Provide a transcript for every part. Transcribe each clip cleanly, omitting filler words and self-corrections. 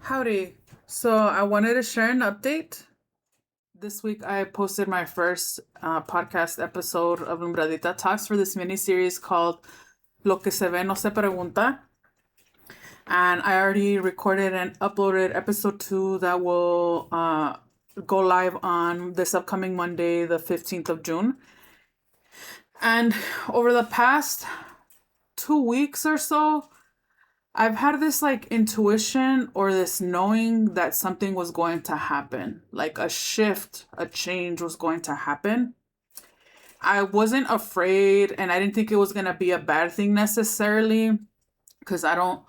Howdy. So I wanted to share an update. This week I posted my first podcast episode of Lumbradita Talks for this mini series called Lo que se ve no se pregunta. And I already recorded and uploaded episode 2 that will go live on this upcoming Monday, the 15th of June. And over the past 2 weeks or so, I've had this like intuition or this knowing that something was going to happen, like a shift, a change was going to happen. I wasn't afraid and I didn't think it was going to be a bad thing necessarily because I don't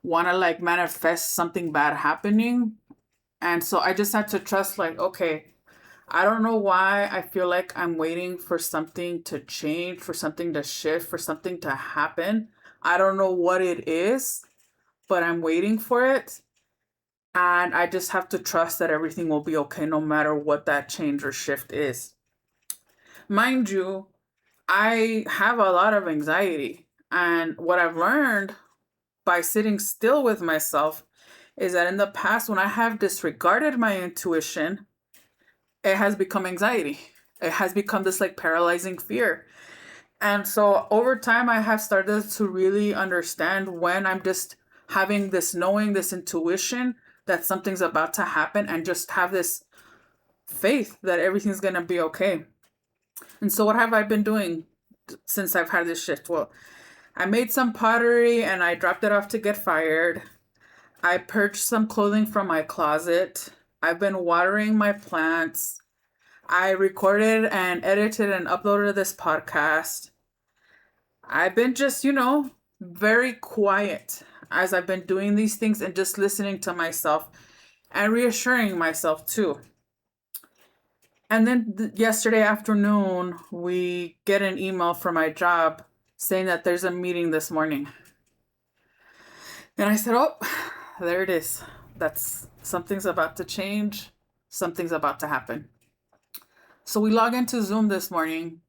want to like manifest something bad happening. And so I just had to trust, like, okay, I don't know why I feel like I'm waiting for something to change, for something to shift, for something to happen. I don't know what it is, but I'm waiting for it. And I just have to trust that everything will be okay no matter what that change or shift is. Mind you, I have a lot of anxiety. And what I've learned by sitting still with myself is that in the past, when I have disregarded my intuition, it has become anxiety. It has become this like paralyzing fear. And so over time, I have started to really understand when I'm just having this knowing, this intuition that something's about to happen, and just have this faith that everything's going to be okay. And so, what have I been doing since I've had this shift? Well, I made some pottery and I dropped it off to get fired. I purged some clothing from my closet. I've been watering my plants. I recorded and edited and uploaded this podcast. I've been just, very quiet as I've been doing these things and just listening to myself and reassuring myself too. And then yesterday afternoon, we get an email from my job saying that there's a meeting this morning. And I said, oh, there it is. That's something's about to change. Something's about to happen. So we log into Zoom this morning.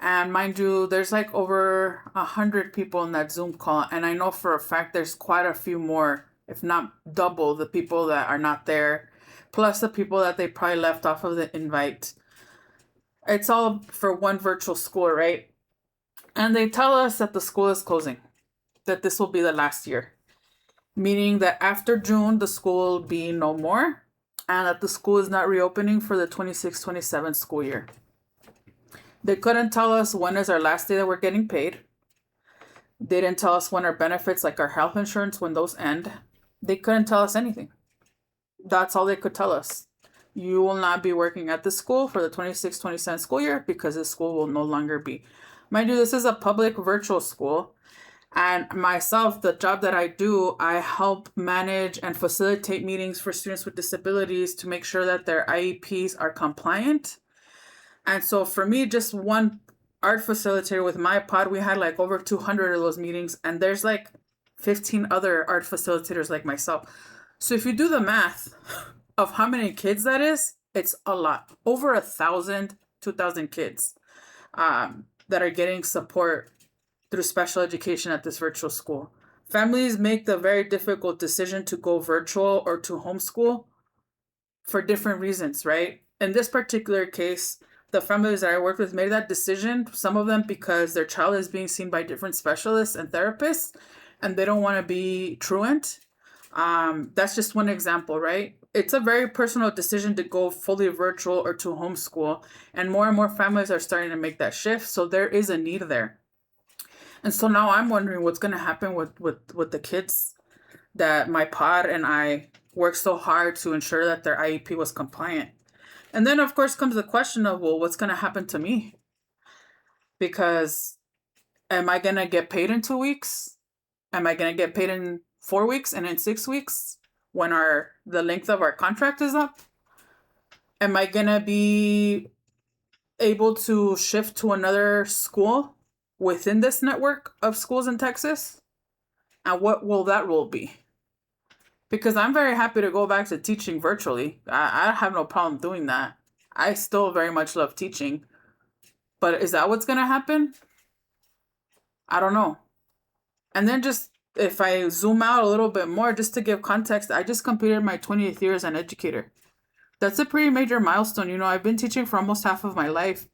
And mind you, there's like over 100 people in that Zoom call. And I know for a fact there's quite a few more, if not double, the people that are not there, plus the people that they probably left off of the invite. It's all for one virtual school, right? And they tell us that the school is closing, that this will be the last year, meaning that after June, the school will be no more, and that the school is not reopening for the 26-27 school year. They couldn't tell us when is our last day that we're getting paid. They didn't tell us when our benefits, like our health insurance, when those end. They couldn't tell us anything. That's all they could tell us. You will not be working at the school for the 26-27 school year because the school will no longer be. Mind you, this is a public virtual school. And myself, the job that I do, I help manage and facilitate meetings for students with disabilities to make sure that their IEPs are compliant. And so for me, just one art facilitator with my pod, we had like over 200 of those meetings, and there's like 15 other art facilitators like myself. So if you do the math of how many kids that is, it's a lot. Over 1,000, 2,000 kids that are getting support through special education at this virtual school. Families make the very difficult decision to go virtual or to homeschool for different reasons, right? In this particular case, the families that I worked with made that decision, some of them because their child is being seen by different specialists and therapists, and they don't want to be truant. That's just one example, right? It's a very personal decision to go fully virtual or to homeschool, and more families are starting to make that shift, so there is a need there. And so now I'm wondering what's going to happen with the kids that my pod and I worked so hard to ensure that their IEP was compliant. And then, of course, comes the question of, well, what's going to happen to me? Because am I going to get paid in 2 weeks? Am I going to get paid in 4 weeks and in 6 weeks when the length of our contract is up? Am I going to be able to shift to another school within this network of schools in Texas? And what will that role be? Because I'm very happy to go back to teaching virtually. I have no problem doing that. I still very much love teaching. But is that what's going to happen? I don't know. And then just if I zoom out a little bit more, just to give context, I just completed my 20th year as an educator. That's a pretty major milestone. You know, I've been teaching for almost half of my life.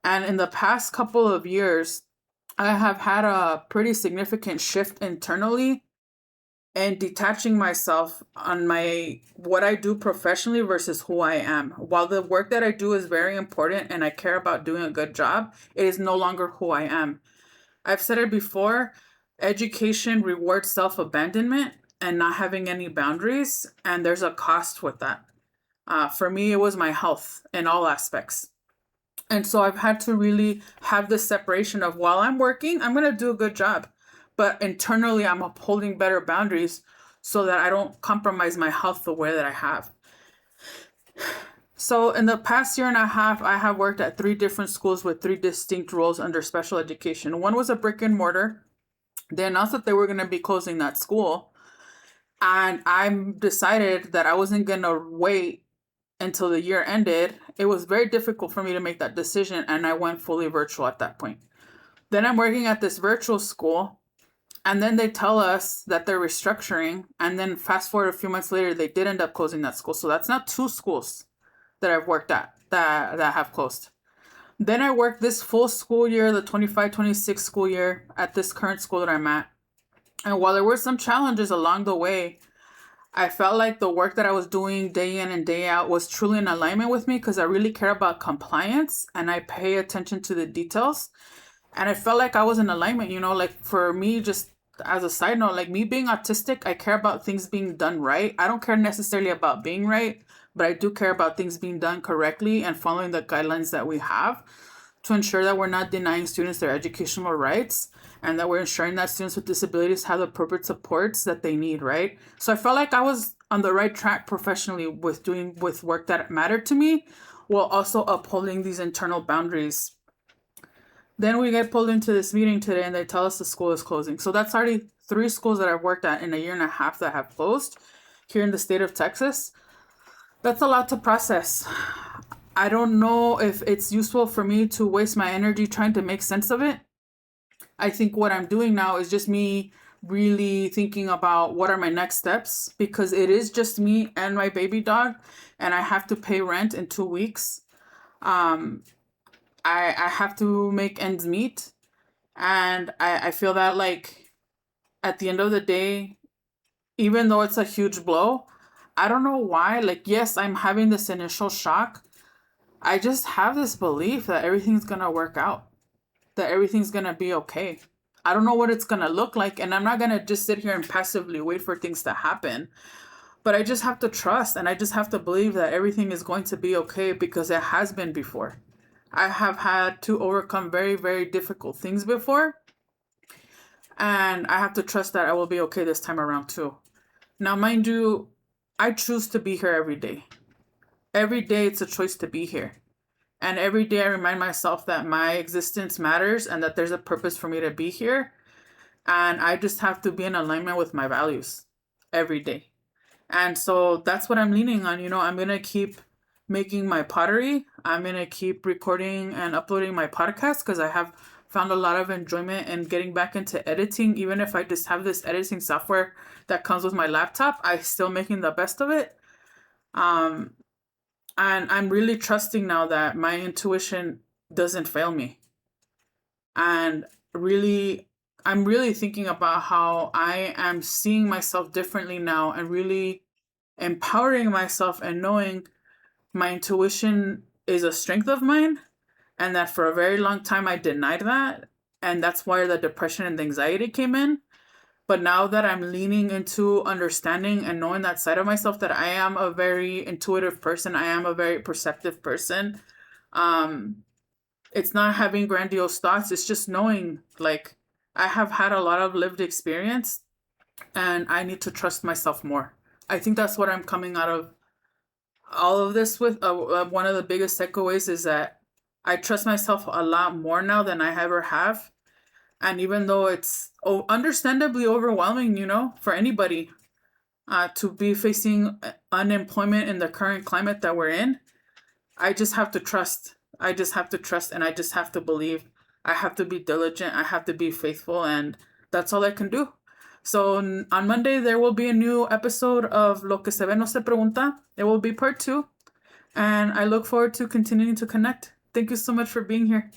And in the past couple of years, I have had a pretty significant shift internally and detaching myself on my what I do professionally versus who I am. While the work that I do is very important and I care about doing a good job, it is no longer who I am. I've said it before, education rewards self-abandonment and not having any boundaries, and there's a cost with that. For me, it was my health in all aspects. And so I've had to really have this separation of while I'm working, I'm going to do a good job. But internally, I'm upholding better boundaries so that I don't compromise my health the way that I have. So in the past year and a half, I have worked at 3 different schools with 3 distinct roles under special education. One was a brick and mortar. They announced that they were going to be closing that school. And I decided that I wasn't going to wait until the year ended. It was very difficult for me to make that decision, and I went fully virtual at that point. Then I'm working at this virtual school, and then they tell us that they're restructuring, and then fast forward a few months later, they did end up closing that school. So that's not 2 schools that I've worked at that have closed. Then I worked this full school year, the 25-26 school year, at this current school that I'm at. And while there were some challenges along the way, I felt like the work that I was doing day in and day out was truly in alignment with me because I really care about compliance and I pay attention to the details. And I felt like I was in alignment, you know, like for me, just as a side note, like me being autistic, I care about things being done right. I don't care necessarily about being right, but I do care about things being done correctly and following the guidelines that we have to ensure that we're not denying students their educational rights and that we're ensuring that students with disabilities have the appropriate supports that they need, right? So I felt like I was on the right track professionally with work that mattered to me while also upholding these internal boundaries. Then we get pulled into this meeting today and they tell us the school is closing. So that's already 3 schools that I've worked at in a year and a half that have closed here in the state of Texas. That's a lot to process. I don't know if it's useful for me to waste my energy trying to make sense of it. I think what I'm doing now is just me really thinking about what are my next steps because it is just me and my baby dog and I have to pay rent in 2 weeks. I have to make ends meet and I feel that like at the end of the day, even though it's a huge blow, I don't know why, like yes, I'm having this initial shock. I just have this belief that everything's gonna work out, that everything's gonna be okay. I don't know what it's gonna look like, and I'm not gonna just sit here and passively wait for things to happen. But I just have to trust and I just have to believe that everything is going to be okay because it has been before. I have had to overcome very, very difficult things before. And I have to trust that I will be okay this time around too. Now, mind you, I choose to be here every day. Every day it's a choice to be here. And every day I remind myself that my existence matters and that there's a purpose for me to be here. And I just have to be in alignment with my values every day. And so that's what I'm leaning on. You know, I'm going to keep making my pottery. I'm going to keep recording and uploading my podcast because I have found a lot of enjoyment in getting back into editing. Even if I just have this editing software that comes with my laptop, I'm still making the best of it. And I'm really trusting now that my intuition doesn't fail me. And really, I'm really thinking about how I am seeing myself differently now and really empowering myself and knowing my intuition is a strength of mine and that for a very long time I denied that. And that's why the depression and the anxiety came in. But now that I'm leaning into understanding and knowing that side of myself that I am a very intuitive person, I am a very perceptive person. It's not having grandiose thoughts, it's just knowing like I have had a lot of lived experience and I need to trust myself more. I think that's what I'm coming out of all of this with. One of the biggest takeaways is that I trust myself a lot more now than I ever have. And even though it's understandably overwhelming, you know, for anybody to be facing unemployment in the current climate that we're in, I just have to trust. I just have to trust and I just have to believe. I have to be diligent. I have to be faithful. And that's all I can do. So on Monday, there will be a new episode of Lo que se ve no se pregunta. It will be part 2. And I look forward to continuing to connect. Thank you so much for being here.